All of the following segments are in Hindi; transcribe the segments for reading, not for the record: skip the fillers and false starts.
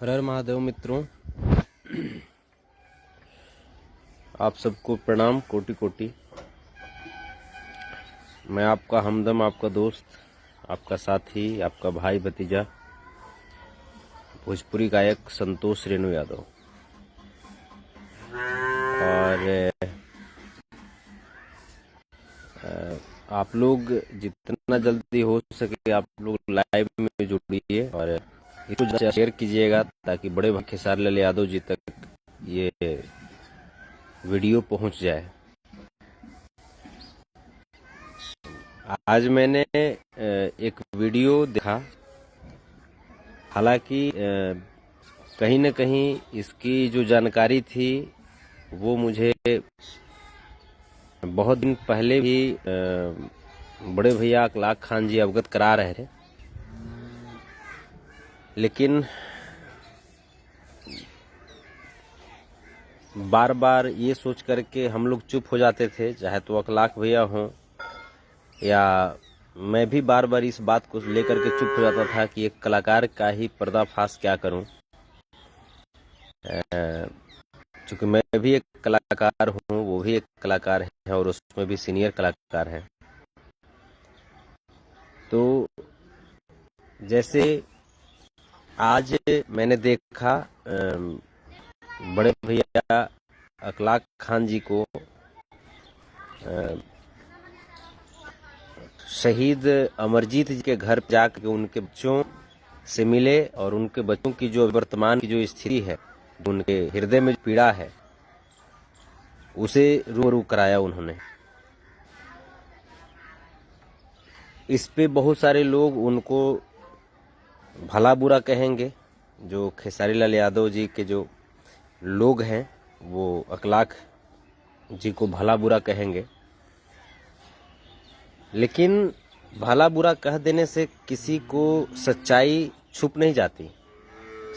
हर हर महादेव मित्रों, आप सबको प्रणाम कोटि कोटि। मैं आपका हमदम, आपका दोस्त, आपका साथी, आपका भाई भतीजा, भोजपुरी गायक संतोष रेणु यादव। और आप लोग जितना जल्दी हो सके आप लोग लाइव में जुड़िए और इसको शेयर कीजिएगा ताकि बड़े भाई खेसारी लाल यादव जी तक ये वीडियो पहुंच जाए। आज मैंने एक वीडियो देखा, हालांकि कहीं न कहीं इसकी जो जानकारी थी वो मुझे बहुत दिन पहले भी बड़े भैया अकलाक खान जी अवगत करा रहे थे, लेकिन बार बार ये सोच करके हम लोग चुप हो जाते थे, चाहे तो अकलाक भैया हों या मैं भी बार बार इस बात को लेकर के चुप हो जाता था कि एक कलाकार का ही पर्दाफाश क्या करूं। चूंकि मैं भी एक कलाकार हूं, वो भी एक कलाकार है और उसमें भी सीनियर कलाकार है। तो जैसे आज मैंने देखा बड़े भैया अकलाक खान जी को शहीद अमरजीत जी के घर जाकर उनके बच्चों से मिले और उनके बच्चों की जो वर्तमान की जो स्थिति है, जो उनके हृदय में पीड़ा है, उसे रूबरू कराया उन्होंने। इस पे बहुत सारे लोग उनको भला बुरा कहेंगे। जो खेसारी लाल यादव जी के जो लोग हैं वो अकलाक जी को भला बुरा कहेंगे, लेकिन भला बुरा कह देने से किसी को सच्चाई छुप नहीं जाती।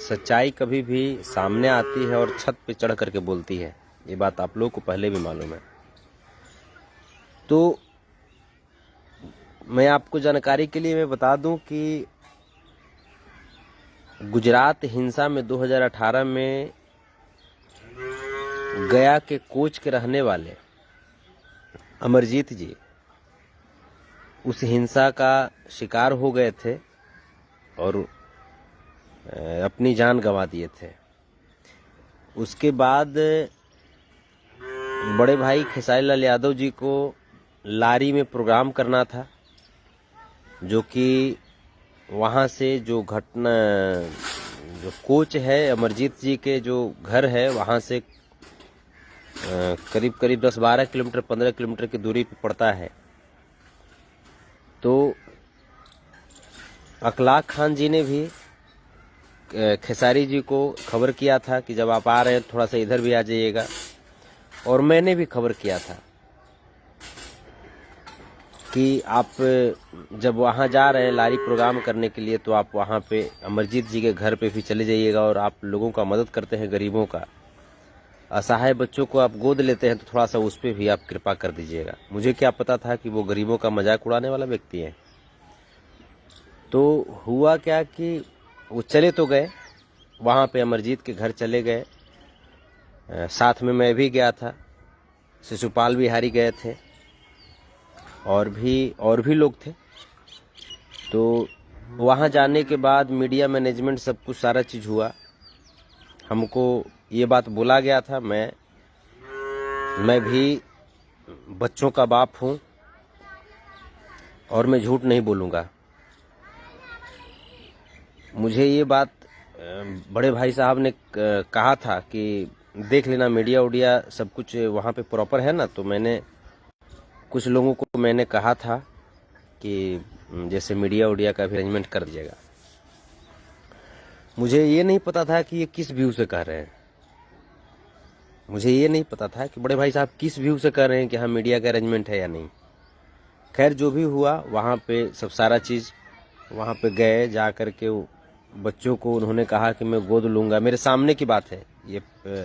सच्चाई कभी भी सामने आती है और छत पे चढ़ करके बोलती है। ये बात आप लोगों को पहले भी मालूम है। तो मैं आपको जानकारी के लिए मैं बता दूं कि गुजरात हिंसा में 2018 में गया के कोच के रहने वाले अमरजीत जी उस हिंसा का शिकार हो गए थे और अपनी जान गंवा दिए थे। उसके बाद बड़े भाई खेसारी लाल यादव जी को लारी में प्रोग्राम करना था, जो कि वहाँ से जो घटना, जो कोच है अमरजीत जी के जो घर है, वहाँ से करीब करीब 10-12 किलोमीटर 15 किलोमीटर की दूरी पर पड़ता है। तो अकलाक खान जी ने भी खेसारी जी को खबर किया था कि जब आप आ रहे हैं थोड़ा सा इधर भी आ जाइएगा, और मैंने भी खबर किया था कि आप जब वहाँ जा रहे हैं लारी प्रोग्राम करने के लिए तो आप वहाँ पे अमरजीत जी के घर पे भी चले जाइएगा और आप लोगों का मदद करते हैं, गरीबों का, असहाय बच्चों को आप गोद लेते हैं तो थोड़ा सा उस पर भी आप कृपा कर दीजिएगा। मुझे क्या पता था कि वो गरीबों का मजाक उड़ाने वाला व्यक्ति है। तो हुआ क्या कि वो चले तो गए, वहाँ पे अमरजीत के घर चले गए, साथ में मैं भी गया था, शिशुपाल बिहारी गए थे और भी लोग थे। तो वहाँ जाने के बाद मीडिया मैनेजमेंट सब कुछ सारा चीज़ हुआ। हमको ये बात बोला गया था, मैं भी बच्चों का बाप हूँ और मैं झूठ नहीं बोलूँगा। मुझे ये बात बड़े भाई साहब ने कहा था कि देख लेना मीडिया उडिया सब कुछ वहाँ पे प्रॉपर है ना। तो मैंने कुछ लोगों को मैंने कहा था कि जैसे मीडिया उडिया का भी अरेंजमेंट कर दीजिएगा। मुझे ये नहीं पता था कि ये किस व्यू से कह रहे हैं। मुझे ये नहीं पता था कि बड़े भाई साहब किस व्यू से कह रहे हैं कि हाँ मीडिया का अरेंजमेंट है या नहीं। खैर जो भी हुआ, वहाँ पे सब सारा चीज़, वहाँ पे गए, जा कर के बच्चों को उन्होंने कहा कि मैं गोद लूँगा। मेरे सामने की बात है ये,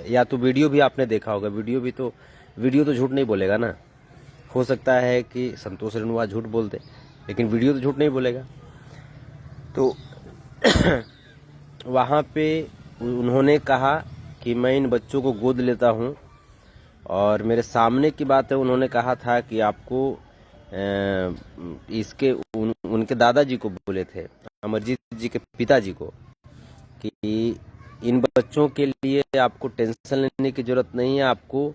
या तो वीडियो भी आपने देखा होगा। वीडियो तो झूठ नहीं बोलेगा ना। हो सकता है कि संतोष रेणु झूठ बोल दे, लेकिन वीडियो तो झूठ नहीं बोलेगा। तो वहाँ पे उन्होंने कहा कि मैं इन बच्चों को गोद लेता हूं, और मेरे सामने की बात है, उन्होंने कहा था कि आपको इसके उनके दादाजी को बोले थे, अमरजीत जी के पिताजी को, कि इन बच्चों के लिए आपको टेंशन लेने की जरूरत नहीं है, आपको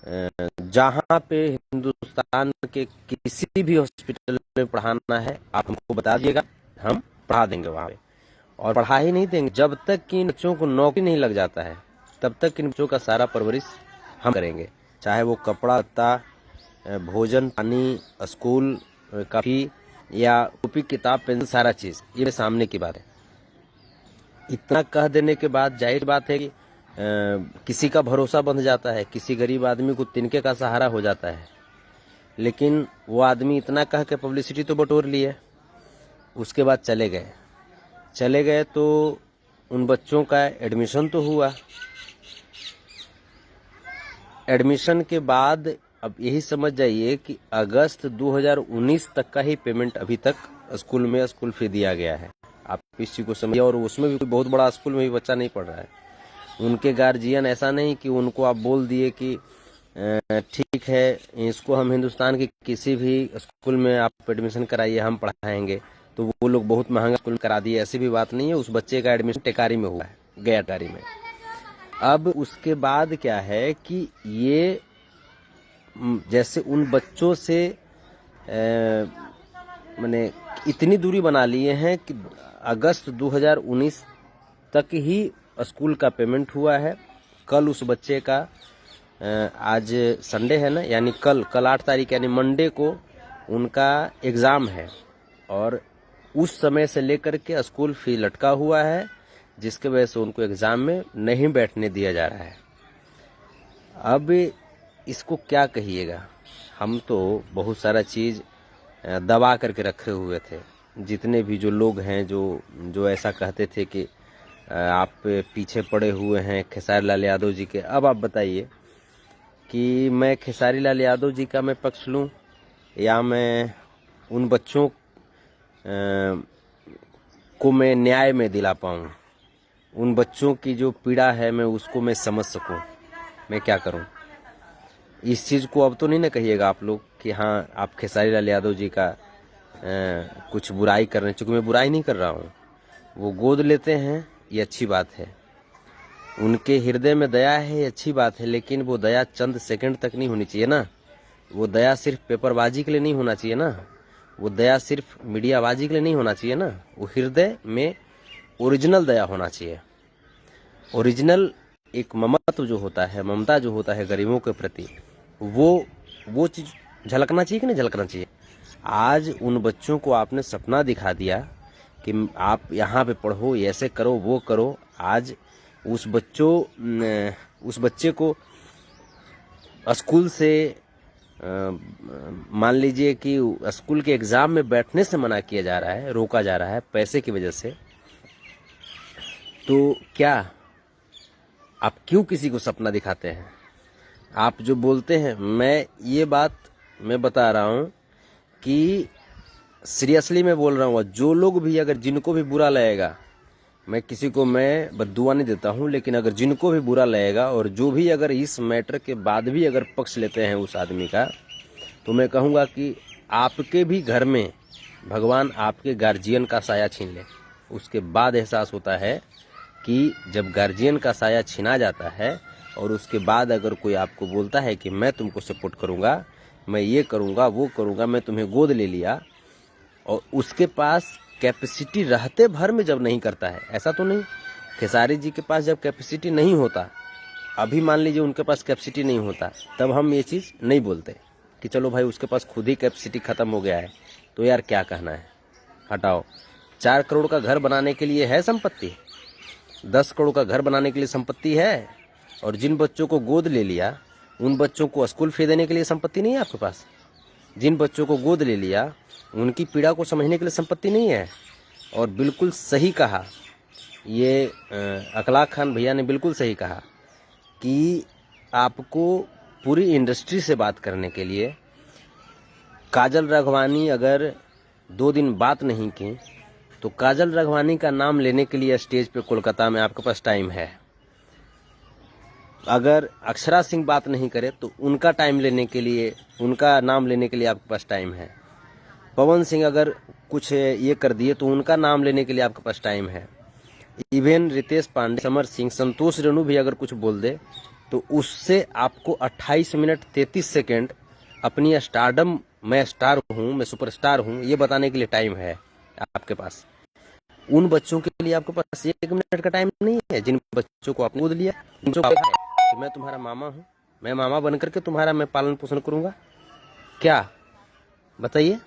जहां पे हिंदुस्तान के किसी भी हॉस्पिटल में पढ़ाना है आप हमको बता दीजिएगा, हम पढ़ा देंगे वहां पे। और पढ़ा ही नहीं देंगे, जब तक कि इन बच्चों को नौकरी नहीं लग जाता है तब तक इन बच्चों का सारा परवरिश हम करेंगे, चाहे वो कपड़ा लत्ता, भोजन पानी, स्कूल का फी या कॉपी किताब पेंसिल, सारा चीज, ये सामने की बात है। इतना कह देने के बाद जाहिर बात है कि किसी का भरोसा बंध जाता है, किसी गरीब आदमी को तिनके का सहारा हो जाता है। लेकिन वो आदमी इतना कह के पब्लिसिटी तो बटोर ली है, उसके बाद चले गए तो उन बच्चों का एडमिशन तो हुआ। एडमिशन के बाद अब यही समझ जाइए कि अगस्त 2019 तक का ही पेमेंट अभी तक स्कूल में स्कूल फी दिया गया है। आप इस चीज को समझिए, और उसमें भी कोई बहुत बड़ा स्कूल में भी बच्चा नहीं पढ़ रहा है। उनके गार्जियन ऐसा नहीं कि उनको आप बोल दिए कि ठीक है, इसको हम हिंदुस्तान के किसी भी स्कूल में आप एडमिशन कराइए, हम पढ़ाएंगे, तो वो लोग बहुत महंगा स्कूल में करा दिए, ऐसी भी बात नहीं है। उस बच्चे का एडमिशन टेकारी में हुआ है, गया टेकारी में। अब उसके बाद क्या है कि ये जैसे उन बच्चों से मैंने इतनी दूरी बना लिए हैं कि अगस्त 2019 तक ही स्कूल का पेमेंट हुआ है। कल उस बच्चे का, आज संडे है ना, यानी कल 8 तारीख यानी मंडे को उनका एग्ज़ाम है, और उस समय से लेकर के स्कूल फी लटका हुआ है, जिसके वजह से उनको एग्ज़ाम में नहीं बैठने दिया जा रहा है। अब इसको क्या कहिएगा, हम तो बहुत सारा चीज़ दबा करके रखे हुए थे। जितने भी जो लोग हैं जो ऐसा कहते थे कि आप पीछे पड़े हुए हैं खेसारी लाल यादव जी के, अब आप बताइए कि मैं खेसारी लाल यादव जी का मैं पक्ष लूं, या मैं उन बच्चों को मैं न्याय में दिला पाऊं, उन बच्चों की जो पीड़ा है मैं उसको मैं समझ सकूं। मैं क्या करूं? इस चीज़ को अब तो नहीं ना कहिएगा आप लोग कि हाँ आप खेसारी लाल यादव जी का कुछ बुराई कर रहे हैं, क्योंकि मैं बुराई नहीं कर रहा हूँ। वो गोद लेते हैं, ये अच्छी बात है, उनके हृदय में दया है, ये अच्छी बात है, लेकिन वो दया चंद सेकंड तक नहीं होनी चाहिए ना। वो दया सिर्फ पेपरबाजी के लिए नहीं होना चाहिए ना, वो दया सिर्फ मीडियाबाजी के लिए नहीं होना चाहिए ना। वो हृदय में ओरिजिनल दया होना चाहिए। ओरिजिनल एक ममत्व जो होता है, ममता जो होता है गरीबों के प्रति, वो चीज झलकना चाहिए कि नहीं झलकना चाहिए। आज उन बच्चों को आपने सपना दिखा दिया कि आप यहाँ पे पढ़ो, ऐसे करो, वो करो। आज उस बच्चे को स्कूल से मान लीजिए कि स्कूल के एग्जाम में बैठने से मना किया जा रहा है, रोका जा रहा है पैसे की वजह से। तो क्या आप क्यों किसी को सपना दिखाते हैं? आप जो बोलते हैं, मैं ये बात मैं बता रहा हूँ कि सीरियसली मैं बोल रहा हूँ, जो लोग भी अगर जिनको भी बुरा लगेगा, मैं किसी को मैं बद्दुआ नहीं देता हूँ, लेकिन अगर जिनको भी बुरा लगेगा और जो भी अगर इस मैटर के बाद भी अगर पक्ष लेते हैं उस आदमी का, तो मैं कहूँगा कि आपके भी घर में भगवान आपके गार्जियन का साया छीन ले। उसके बाद एहसास होता है कि जब गार्जियन का साया छीना जाता है और उसके बाद अगर कोई आपको बोलता है कि मैं तुमको सपोर्ट करूँगा, मैं ये करूँगा, वो करूँगा, मैं तुम्हें गोद ले लिया, और उसके पास कैपेसिटी रहते भर में जब नहीं करता है, ऐसा तो नहीं खेसारी जी के पास जब कैपेसिटी नहीं होता, अभी मान लीजिए उनके पास कैपेसिटी नहीं होता, तब हम ये चीज़ नहीं बोलते कि चलो भाई उसके पास खुद ही कैपेसिटी ख़त्म हो गया है, तो यार क्या कहना है, हटाओ। 4 करोड़ का घर बनाने के लिए है संपत्ति, 10 करोड़ का घर बनाने के लिए संपत्ति है, और जिन बच्चों को गोद ले लिया उन बच्चों को स्कूल फी देने के लिए संपत्ति नहीं है आपके पास। जिन बच्चों को गोद ले लिया उनकी पीड़ा को समझने के लिए संपत्ति नहीं है। और बिल्कुल सही कहा, ये अखलाक खान भैया ने बिल्कुल सही कहा कि आपको पूरी इंडस्ट्री से बात करने के लिए काजल राघवानी अगर 2 दिन बात नहीं की तो काजल राघवानी का नाम लेने के लिए स्टेज पे कोलकाता में आपके पास टाइम है। अगर अक्षरा सिंह बात नहीं करे तो उनका टाइम लेने के लिए, उनका नाम लेने के लिए आपके पास टाइम है। पवन सिंह अगर कुछ ये कर दिए तो उनका नाम लेने के लिए आपके पास टाइम है। इवन रितेश पांडे, समर सिंह, संतोष रेणु भी अगर कुछ बोल दे तो उससे आपको 28 मिनट 33 सेकेंड अपनी स्टारडम, मैं स्टार हूँ, मैं सुपरस्टार हूँ, ये बताने के लिए टाइम है आपके पास। उन बच्चों के लिए आपके पास 1 मिनट का टाइम नहीं है जिन बच्चों को आपने गोद लिया। तो मैं तुम्हारा मामा हूँ, मैं मामा बन करके तुम्हारा मैं पालन पोषण करूंगा क्या? बताइए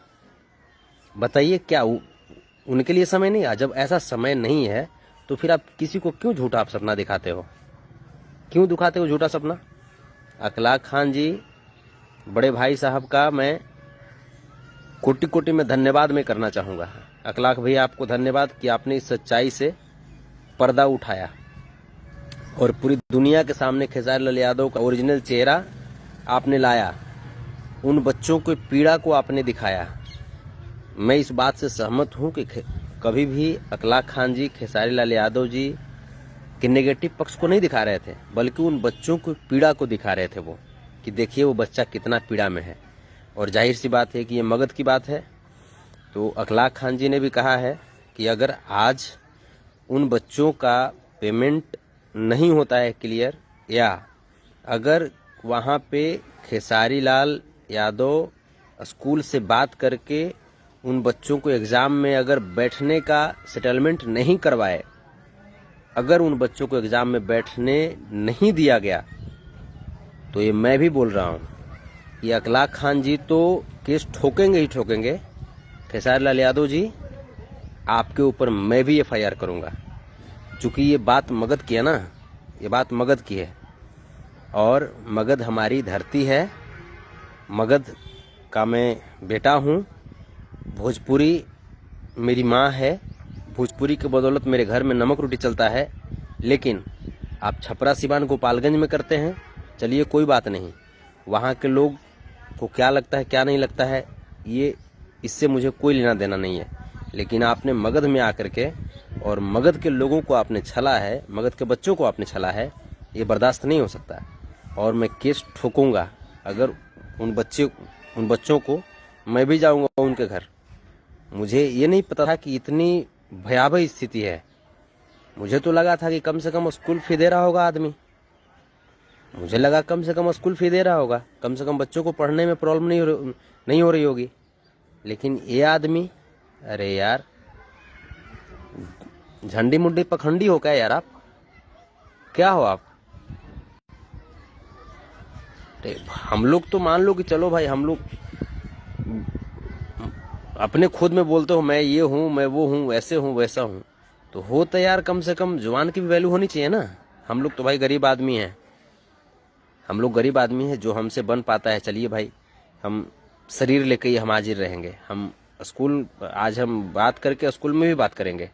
बताइए, क्या उनके लिए समय नहीं है? जब ऐसा समय नहीं है तो फिर आप किसी को क्यों झूठा आप सपना दिखाते हो? क्यों दिखाते हो झूठा सपना? अखलाक खान जी, बड़े भाई साहब का मैं कोटि कोटि में धन्यवाद मैं करना चाहूँगा। अखलाक भैया, आपको धन्यवाद कि आपने इस सच्चाई से पर्दा उठाया और पूरी दुनिया के सामने खेसारी लाल यादव का ओरिजिनल चेहरा आपने लाया, उन बच्चों की पीड़ा को आपने दिखाया। मैं इस बात से सहमत हूँ कि कभी भी अखलाक खान जी खेसारी लाल यादव जी के नेगेटिव पक्ष को नहीं दिखा रहे थे, बल्कि उन बच्चों की पीड़ा को दिखा रहे थे वो, कि देखिए वो बच्चा कितना पीड़ा में है। और जाहिर सी बात है कि ये मगध की बात है। तो अखलाक खान जी ने भी कहा है कि अगर आज उन बच्चों का पेमेंट नहीं होता है क्लियर, या अगर वहाँ पे खेसारी लाल यादव स्कूल से बात करके उन बच्चों को एग्ज़ाम में अगर बैठने का सेटलमेंट नहीं करवाए, अगर उन बच्चों को एग्ज़ाम में बैठने नहीं दिया गया, तो ये मैं भी बोल रहा हूँ, ये अखलाक खान जी तो केस ठोकेंगे ही ठोकेंगे। खेसारी लाल यादव जी, आपके ऊपर मैं भी FIR करूँगा, क्योंकि ये बात मगध की है ना, ये बात मगध की है और मगध हमारी धरती है, मगध का मैं बेटा हूँ, भोजपुरी मेरी माँ है, भोजपुरी के बदौलत मेरे घर में नमक रोटी चलता है। लेकिन आप छपरा सिवान गोपालगंज में करते हैं, चलिए कोई बात नहीं, वहाँ के लोग को क्या लगता है क्या नहीं लगता है, ये इससे मुझे कोई लेना देना नहीं है। लेकिन आपने मगध में आकर के और मगध के लोगों को आपने छला है, मगध के बच्चों को आपने छला है, ये बर्दाश्त नहीं हो सकता और मैं केस ठोकूंगा। अगर उन बच्चों को, मैं भी जाऊंगा उनके घर। मुझे ये नहीं पता था कि इतनी भयावह स्थिति है। मुझे तो लगा था कि कम से कम स्कूल फी दे रहा होगा आदमी, मुझे लगा कम से कम स्कूल फी दे रहा होगा, कम से कम बच्चों को पढ़ने में प्रॉब्लम नहीं हो रही होगी। लेकिन ये आदमी, अरे यार, झंडी मुंडी पखंडी हो क्या यार? आप क्या हो आप? अरे हम लोग तो मान लो कि चलो भाई, हम लोग अपने खुद में बोलते हो मैं ये हूँ, मैं वो हूँ, ऐसे हूँ वैसा हूँ, तो हो तो यार कम से कम जुबान की भी वैल्यू होनी चाहिए ना। हम लोग तो भाई गरीब आदमी हैं, हम लोग गरीब आदमी हैं, जो हमसे बन पाता है, चलिए भाई हम शरीर लेके ही हम हाजिर रहेंगे। हम स्कूल, आज हम बात करके स्कूल में भी बात करेंगे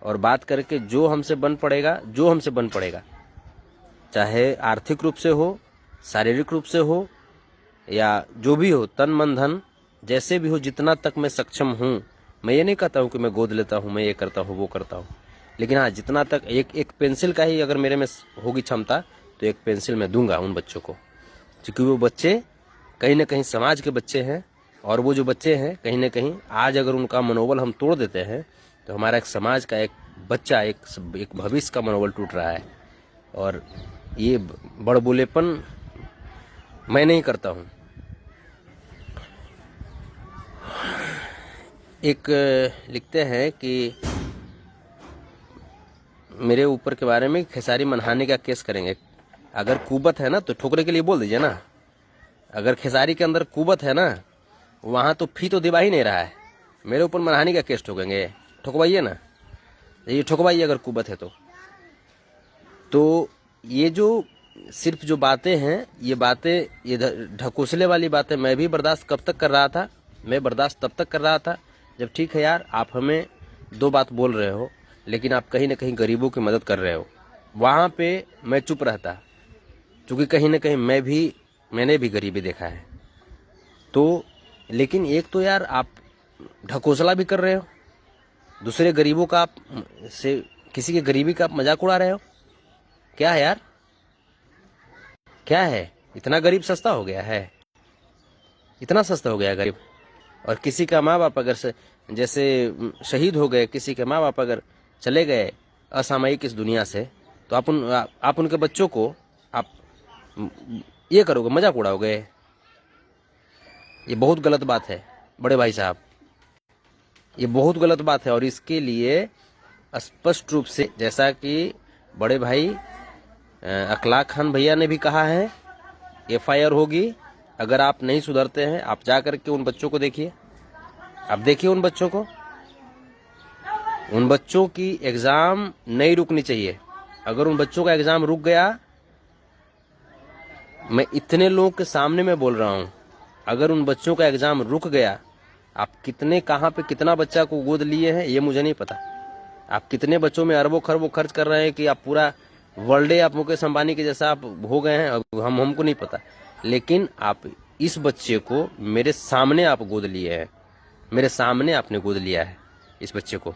और बात करके जो हमसे बन पड़ेगा, चाहे आर्थिक रूप से हो, शारीरिक रूप से हो, या जो भी हो, तन मन धन जैसे भी हो, जितना तक मैं सक्षम हूँ। मैं ये नहीं कहता हूँ कि मैं गोद लेता हूँ, मैं ये करता हूँ वो करता हूँ, लेकिन हाँ, जितना तक एक पेंसिल का ही अगर मेरे में होगी क्षमता तो एक पेंसिल मैं दूंगा उन बच्चों को, क्योंकि वो बच्चे कहीं ना कहीं समाज के बच्चे हैं। और वो जो बच्चे हैं कहीं ना कहीं आज अगर उनका मनोबल हम तोड़ देते हैं तो हमारा एक समाज का एक बच्चा, एक भविष्य का मनोबल टूट रहा है। और ये बड़बोलेपन मैं नहीं करता हूँ। एक लिखते हैं कि मेरे ऊपर के बारे में खेसारी मनहानि का केस करेंगे। अगर कुबत है ना तो ठोकने के लिए बोल दीजिए ना। अगर खेसारी के अंदर कुबत है ना, वहाँ तो फी तो दिवा ही नहीं रहा है, मेरे ऊपर मनहानि का केस ठोकेंगे। ठोकवाइए ना, ये ठोकवाइए अगर कुबत है तो ये जो सिर्फ जो बातें हैं, ये बातें, ये ढकोसले वाली बातें मैं भी बर्दाश्त कब तक कर रहा था? मैं बर्दाश्त तब तक कर रहा था जब, ठीक है यार, आप हमें दो बात बोल रहे हो लेकिन आप कहीं ना कहीं गरीबों की मदद कर रहे हो। वहाँ पे मैं चुप रहता, क्योंकि कहीं ना कहीं मैंने भी गरीबी देखा है। तो लेकिन एक तो यार आप ढकोसला भी कर रहे हो, दूसरे गरीबों का आप से किसी के गरीबी का आप मजाक उड़ा रहे हो। क्या है यार, क्या है? इतना गरीब सस्ता हो गया है, इतना सस्ता हो गया है गरीब। और किसी का माँ बाप अगर जैसे शहीद हो गए, किसी के माँ बाप अगर चले गए असामयिक इस दुनिया से, तो आप उनके बच्चों को आप ये करोगे, मजाक उड़ाओगे। ये बहुत गलत बात है बड़े भाई साहब, ये बहुत गलत बात है। और इसके लिए स्पष्ट रूप से, जैसा कि बड़े भाई अखलाक खान भैया ने भी कहा है, FIR होगी। अगर आप नहीं सुधरते हैं, आप जा करके उन बच्चों को देखिए, आप देखिए उन बच्चों को। उन बच्चों की एग्ज़ाम नहीं रुकनी चाहिए। अगर उन बच्चों का एग्ज़ाम रुक गया, मैं इतने लोगों के सामने में बोल रहा हूँ, अगर उन बच्चों का एग्ज़ाम रुक गया, आप कितने कहाँ पे कितना बच्चा को गोद लिए हैं ये मुझे नहीं पता। आप कितने बच्चों में अरबों खरबों खर्च कर रहे हैं कि आप पूरा वर्ल्ड आप मुकेश अंबानी के जैसा आप हो गए हैं, हमको नहीं पता। लेकिन आप इस बच्चे को मेरे सामने आप गोद लिए हैं, मेरे सामने आपने गोद लिया है इस बच्चे को।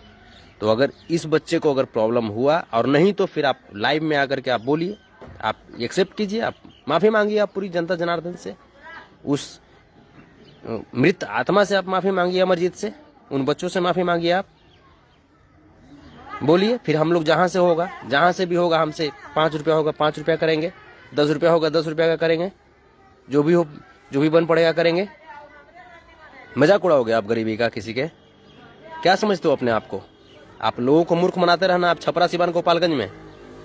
तो अगर इस बच्चे को अगर प्रॉब्लम हुआ और नहीं, तो फिर आप लाइव में आकर के आप बोलिए, आप एक्सेप्ट कीजिए, आप माफ़ी मांगिए, आप पूरी जनता जनार्दन से, उस मृत आत्मा से आप माफ़ी मांगिए, अमरजीत से, उन बच्चों से माफ़ी मांगिए, आप बोलिए। फिर हम लोग जहाँ से होगा, जहाँ से भी होगा, हमसे 5 रुपया होगा 5 रुपया करेंगे, 10 रुपया होगा 10 रुपया का करेंगे, जो भी हो, जो भी बन पड़ेगा करेंगे। मजाक उड़ाओगे आप गरीबी का किसी के? क्या समझते हो अपने आप को? आप लोगों को मूर्ख बनाते रहना। आप छपरा सिवान गोपालगंज में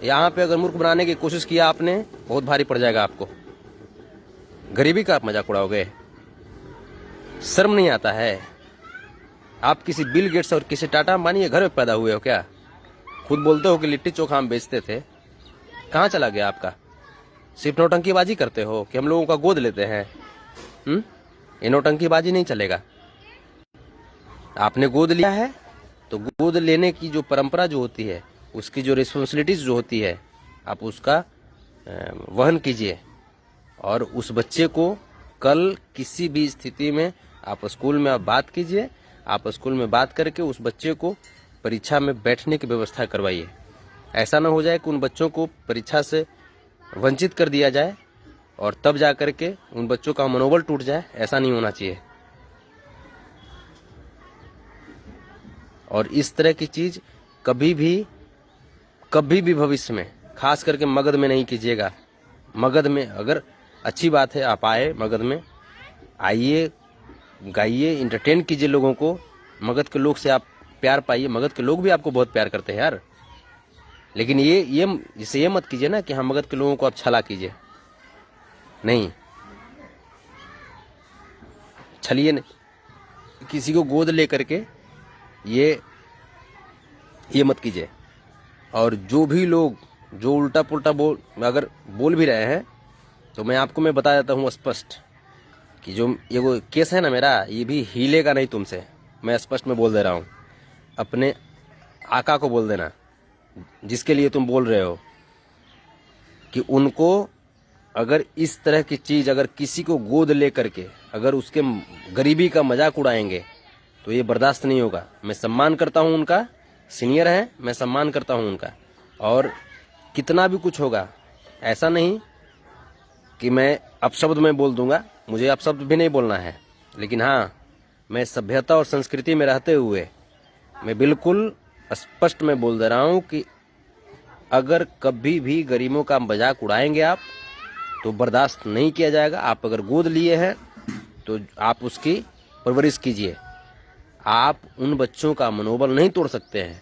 यहाँ पे अगर मूर्ख बनाने की कोशिश किया आपने, बहुत भारी पड़ जाएगा आपको। गरीबी का आप मजाक उड़ाओगे? शर्म नहीं आता है? आप किसी बिल गेट्स और किसी टाटा अंबानी के घर में पैदा हुए हो क्या? खुद बोलते हो कि लिट्टी चोखा हम बेचते थे। कहाँ चला गया आपका? सिर्फ नौटंकीबाजी करते हो कि हम लोगों का गोद लेते हैं। ये नौटंकीबाजी नहीं चलेगा। आपने गोद लिया है तो गोद लेने की जो परंपरा जो होती है, उसकी जो रिस्पॉन्सिबिलिटीज जो होती है, आप उसका वहन कीजिए। और उस बच्चे को कल किसी भी स्थिति में आप स्कूल में आप बात कीजिए, आप स्कूल में बात करके उस बच्चे को परीक्षा में बैठने की व्यवस्था करवाइए। ऐसा ना हो जाए कि उन बच्चों को परीक्षा से वंचित कर दिया जाए और तब जा कर के उन बच्चों का मनोबल टूट जाए। ऐसा नहीं होना चाहिए। और इस तरह की चीज़ कभी भी भविष्य में, खास करके मगध में नहीं कीजिएगा। मगध में अगर अच्छी बात है, आप आए मगध में, आइए, गाइए, इंटरटेन कीजिए लोगों को। मगध के लोग से आप प्यार पाइए। मगध के लोग भी आपको बहुत प्यार करते हैं यार। लेकिन ये मत कीजिए ना कि हाँ मगध के लोगों को आप छला कीजिए। नहीं, छलिए नहीं, किसी को गोद ले करके ये मत कीजिए। और जो भी लोग जो उल्टा पुल्टा अगर बोल भी रहे हैं, तो मैं बता देता हूँ स्पष्ट कि जो ये वो केस है ना मेरा, ये भी हिलेगा नहीं तुमसे। मैं स्पष्ट में बोल दे रहा हूँ। अपने आका को बोल देना जिसके लिए तुम बोल रहे हो, कि उनको अगर इस तरह की चीज़, अगर किसी को गोद ले करके अगर उसके गरीबी का मजाक उड़ाएंगे तो ये बर्दाश्त नहीं होगा। मैं सम्मान करता हूँ उनका, सीनियर है, मैं सम्मान करता हूँ उनका। और कितना भी कुछ होगा, ऐसा नहीं कि मैं अपशब्द में बोल दूंगा, मुझे अपशब्द भी नहीं बोलना है। लेकिन हाँ, मैं सभ्यता और संस्कृति में रहते हुए मैं बिल्कुल स्पष्ट में बोल दे रहा हूँ कि अगर कभी भी गरीबों का मजाक उड़ाएंगे आप तो बर्दाश्त नहीं किया जाएगा। आप अगर गोद लिए हैं तो आप उसकी परवरिश कीजिए। आप उन बच्चों का मनोबल नहीं तोड़ सकते हैं।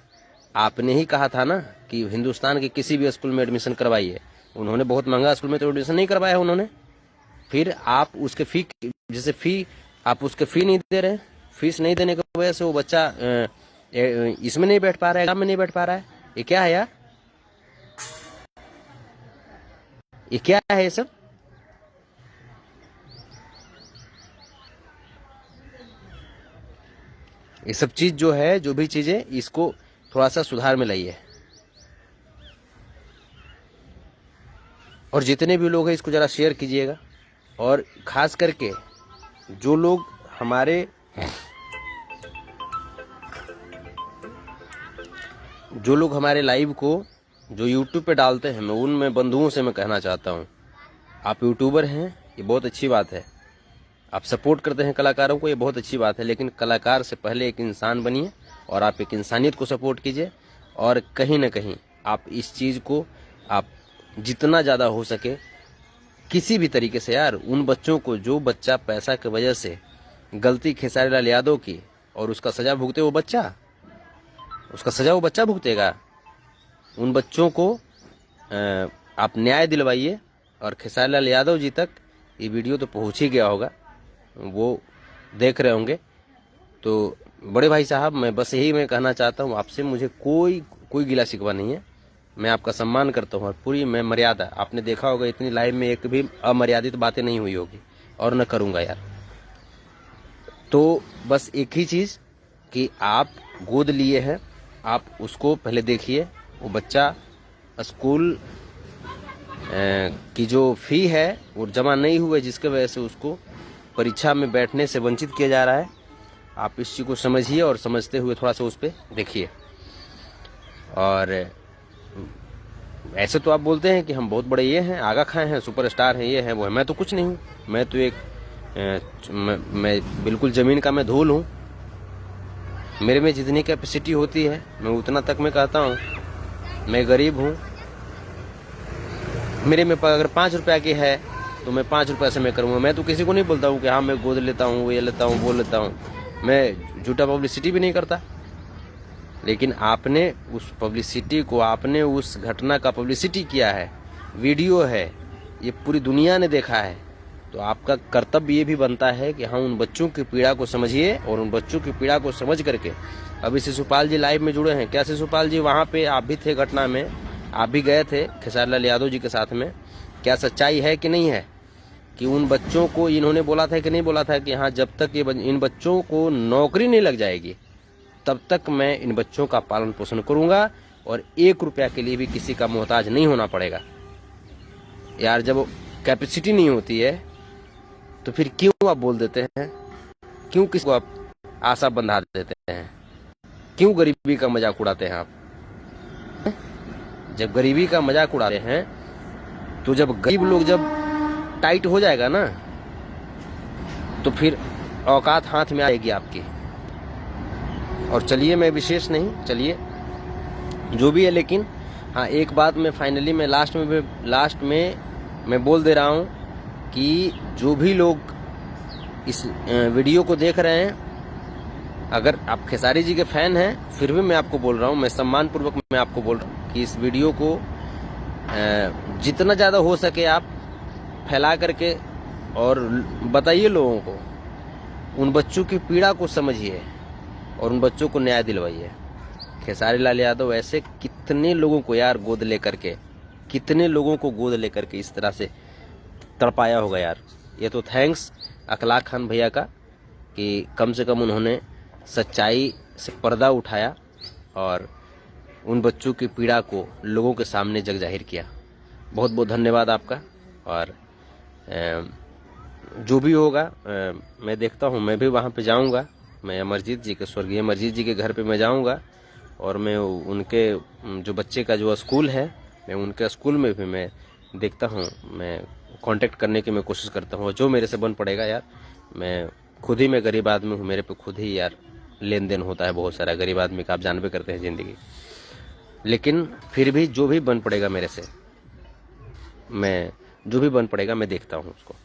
आपने ही कहा था ना कि हिंदुस्तान के किसी भी स्कूल में एडमिशन करवाइए। उन्होंने बहुत महंगा स्कूल में तो एडमिशन नहीं करवाया उन्होंने। फिर आप उसके फी आप उसके फी नहीं दे रहे हैं। फीस नहीं देने की वजह से वो बच्चा इसमें नहीं बैठ पा रहा है, एग्जाम में नहीं बैठ पा रहा है। ये क्या है यार? ये क्या है ये सब? ये सब चीज जो है, जो भी चीजें, इसको थोड़ा सा सुधार में लाइए। और जितने भी लोग हैं इसको जरा शेयर कीजिएगा। और खास करके जो लोग हमारे जो लोग हमारे लाइव को जो यूट्यूब पे डालते हैं, मैं उनमें बंधुओं से मैं कहना चाहता हूँ, आप यूट्यूबर हैं, ये बहुत अच्छी बात है, आप सपोर्ट करते हैं कलाकारों को, ये बहुत अच्छी बात है, लेकिन कलाकार से पहले एक इंसान बनिए और आप एक इंसानियत को सपोर्ट कीजिए। और कहीं ना कहीं आप इस चीज़ को आप जितना ज़्यादा हो सके किसी भी तरीके से यार, उन बच्चों को, जो बच्चा पैसा की वजह से गलती खेसारी लाल यादव की और उसका सजा भुगते, वो बच्चा, उसका सजा वो बच्चा भुगतेगा। उन बच्चों को आप न्याय दिलवाइए। और खेसारी लाल यादव जी तक ये वीडियो तो पहुंच ही गया होगा, वो देख रहे होंगे। तो बड़े भाई साहब, मैं बस यही मैं कहना चाहता हूँ आपसे, मुझे कोई गिला शिकवा नहीं है, मैं आपका सम्मान करता हूँ और पूरी मैं मर्यादा, आपने देखा होगा इतनी लाइव में एक भी अमर्यादित बातें नहीं हुई होगी और न करूँगा यार। तो बस एक ही चीज़ कि आप गोद लिए हैं, आप उसको पहले देखिए। वो बच्चा स्कूल की जो फी है वो जमा नहीं हुए, जिसके वजह से उसको परीक्षा में बैठने से वंचित किया जा रहा है। आप इस चीज़ को समझिए और समझते हुए थोड़ा सा उस पर देखिए। और ऐसे तो आप बोलते हैं कि हम बहुत बड़े ये हैं, आगा खाए हैं, सुपरस्टार हैं, ये हैं वो है। मैं तो कुछ नहीं हूँ, मैं तो एक मैं बिल्कुल ज़मीन का मैं धूल हूँ। मेरे में जितनी कैपेसिटी होती है मैं उतना तक मैं कहता हूँ। मैं गरीब हूँ, मेरे में अगर 5 रुपया की है तो मैं 5 रुपये से मैं करूँगा। मैं तो किसी को नहीं बोलता हूँ कि हाँ मैं गोद लेता हूँ, ये लेता हूँ, वो लेता हूँ। मैं झूठा पब्लिसिटी भी नहीं करता। लेकिन आपने उस पब्लिसिटी को, आपने उस घटना का पब्लिसिटी किया है, वीडियो है, ये पूरी दुनिया ने देखा है। तो आपका कर्तव्य ये भी बनता है कि हाँ उन बच्चों की पीड़ा को समझिए और उन बच्चों की पीड़ा को समझ करके। अभी शिशुपाल जी लाइव में जुड़े हैं, क्या शिशुपाल जी वहाँ पे आप भी थे घटना में, आप भी गए थे खेसारी लाल यादव जी के साथ में, क्या सच्चाई है कि नहीं है कि उन बच्चों को इन्होंने बोला था कि नहीं बोला था कि हाँ जब तक ये इन बच्चों को नौकरी नहीं लग जाएगी तब तक मैं इन बच्चों का पालन पोषण करूंगा और 1 रुपया के लिए भी किसी का मोहताज नहीं होना पड़ेगा। यार जब कैपेसिटी नहीं होती है तो फिर क्यों आप बोल देते हैं, क्यों किसी को आप आशा बंधा देते हैं, क्यों गरीबी का मजाक उड़ाते हैं आप? जब गरीबी का मजाक उड़ाते हैं तो जब गरीब लोग जब टाइट हो जाएगा ना तो फिर औकात हाथ में आएगी आपकी। और चलिए, मैं विशेष नहीं, चलिए जो भी है, लेकिन हाँ एक बात मैं फाइनली मैं लास्ट में मैं बोल दे रहा हूँ कि जो भी लोग इस वीडियो को देख रहे हैं, अगर आप खेसारी जी के फैन हैं, फिर भी मैं आपको बोल रहा हूँ, मैं सम्मान पूर्वक मैं आपको बोल रहा हूँ कि इस वीडियो को जितना ज़्यादा हो सके आप फैला करके और बताइए लोगों को, उन बच्चों की पीड़ा को समझिए और उन बच्चों को न्याय दिलवाइए। खेसारी लाल यादव ऐसे कितने लोगों को यार गोद लेकर के, कितने लोगों को गोद लेकर के इस तरह से तड़पाया होगा यार। ये तो थैंक्स अखलाक खान भैया का कि कम से कम उन्होंने सच्चाई से पर्दा उठाया और उन बच्चों की पीड़ा को लोगों के सामने जग जाहिर किया। बहुत बहुत धन्यवाद आपका। और जो भी होगा मैं देखता हूँ, मैं भी वहाँ पे जाऊँगा, मैं अमरजीत जी के, स्वर्गीय अमरजीत जी के घर पे मैं जाऊँगा और मैं उनके जो बच्चे का जो स्कूल है, मैं उनके स्कूल में भी मैं देखता हूँ, मैं कांटेक्ट करने की मैं कोशिश करता हूँ। जो मेरे से बन पड़ेगा यार, मैं खुद ही, मैं गरीब आदमी हूँ, मेरे पे खुद ही यार लेन देन होता है बहुत सारा, गरीब आदमी का आप जानबे करते हैं ज़िंदगी। लेकिन फिर भी जो भी बन पड़ेगा मेरे से, मैं जो भी बन पड़ेगा मैं देखता हूँ उसको।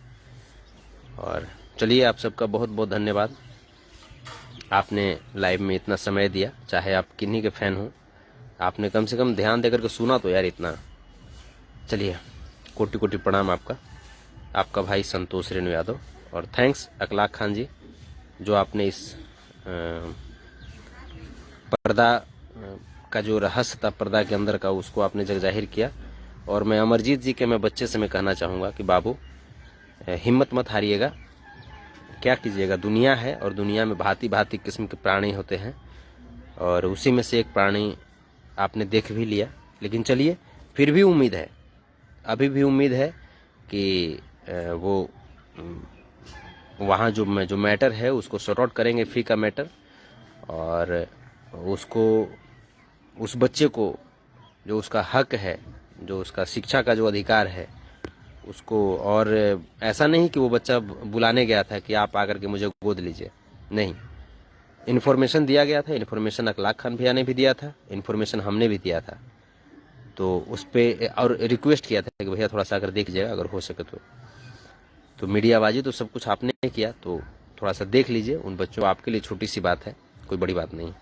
और चलिए, आप सबका बहुत बहुत धन्यवाद, आपने लाइव में इतना समय दिया, चाहे आप किन्हीं के फैन हो, आपने कम से कम ध्यान देकर के सुना तो यार इतना। चलिए, कोटि कोटि प्रणाम आपका, आपका भाई संतोष रेणु यादव। और थैंक्स अखलाक खान जी, जो आपने इस पर्दा का जो रहस्य था, पर्दा के अंदर का, उसको आपने जग जाहिर किया। और मैं अमरजीत जी के मैं बच्चे से मैं कहना चाहूँगा कि बाबू हिम्मत मत हारिएगा, क्या कीजिएगा, दुनिया है और दुनिया में भांति भांति किस्म के प्राणी होते हैं और उसी में से एक प्राणी आपने देख भी लिया। लेकिन चलिए, फिर भी उम्मीद है, अभी भी उम्मीद है कि वो वहाँ जो मैटर है उसको सॉर्ट आउट करेंगे, फी का मैटर, और उसको उस बच्चे को जो उसका हक है, जो उसका शिक्षा का जो अधिकार है उसको, और ऐसा नहीं कि वो बच्चा बुलाने गया था कि आप आकर के मुझे गोद लीजिए, नहीं, इन्फॉर्मेशन दिया गया था। इन्फॉर्मेशन अखलाक खान भैया ने भी दिया था, इन्फॉर्मेशन हमने भी दिया था, तो उस पर और रिक्वेस्ट किया था कि भैया थोड़ा सा अगर देख लीजिएगा अगर हो सके तो मीडियाबाजी तो सब कुछ आपने किया, तो थोड़ा सा देख लीजिए उन बच्चों, आपके लिए छोटी सी बात है, कोई बड़ी बात नहीं।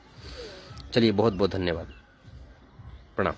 चलिए, बहुत बहुत धन्यवाद, प्रणाम।